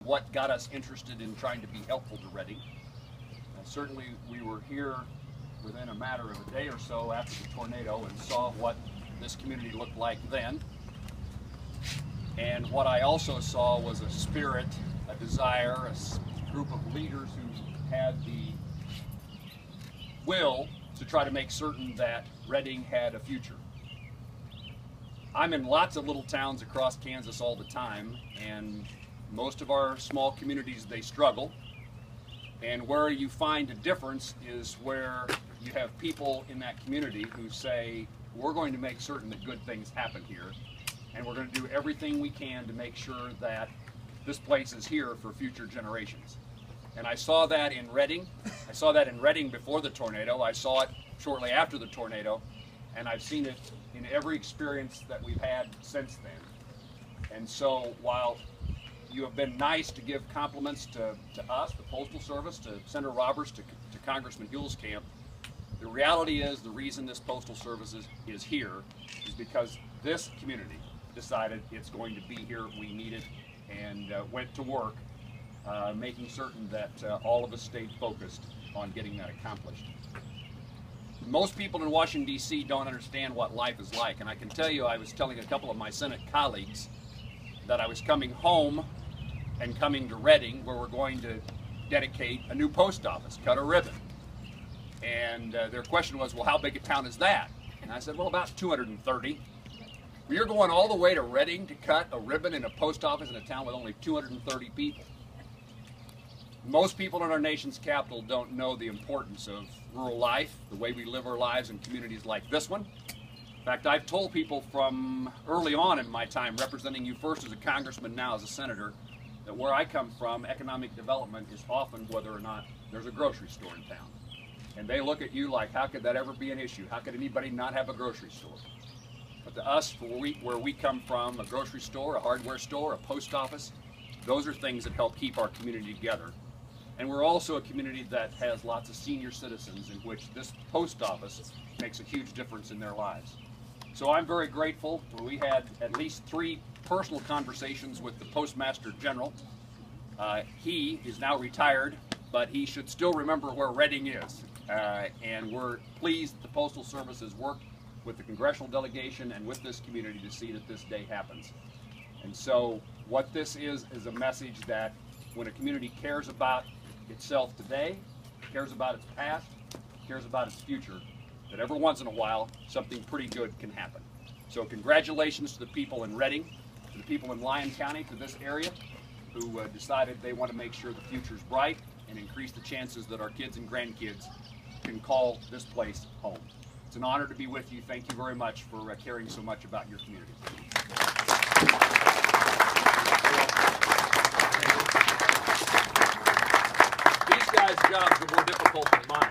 what got us interested in trying to be helpful to Reading. Certainly we were here within a matter of a day or so after the tornado and saw what this community looked like then. And what I also saw was a spirit, a desire, a group of leaders who had the will to try to make certain that Reading had a future. I'm in lots of little towns across Kansas all the time, and most of our small communities, they struggle. And where you find a difference is where you have people in that community who say, we're going to make certain that good things happen here, and we're going to do everything we can to make sure that this place is here for future generations. And I saw that in Reading. I saw that in Reading before the tornado. I saw it shortly after the tornado, and I've seen it in every experience that we've had since then. And so while you have been nice to give compliments to us, the Postal Service, to Senator Roberts, to Congressman Huelskamp, the reality is the reason this Postal Service is here is because this community decided it's going to be here, we need it, and went to work making certain that all of us stayed focused on getting that accomplished. Most people in Washington, D.C. don't understand what life is like, and I can tell you, I was telling a couple of my Senate colleagues that I was coming home and coming to Reading, where we're going to dedicate a new post office, cut a ribbon. And their question was, well, how big a town is that? And I said, well, about 230. Well, you're going all the way to Reading to cut a ribbon in a post office in a town with only 230 people. Most people in our nation's capital don't know the importance of rural life, the way we live our lives in communities like this one. In fact, I've told people from early on in my time representing you, first as a congressman, now as a senator, that where I come from, economic development is often whether or not there's a grocery store in town. And they look at you like, how could that ever be an issue? How could anybody not have a grocery store? But to us, where we come from, a grocery store, a hardware store, a post office, those are things that help keep our community together. And we're also a community that has lots of senior citizens in which this post office makes a huge difference in their lives. So I'm very grateful. We had at least 3 personal conversations with the Postmaster General. He is now retired, but he should still remember where Reading is. And we're pleased that the Postal Service has worked with the congressional delegation and with this community to see that this day happens. And so what this is a message that when a community cares about itself today, cares about its past, cares about its future, that every once in a while something pretty good can happen. So congratulations to the people in Reading, to the people in Lyon County, to this area, who decided they want to make sure the future's bright and increase the chances that our kids and grandkids can call this place home. It's an honor to be with you. Thank you very much for caring so much about your community. These guys' jobs are more difficult than mine.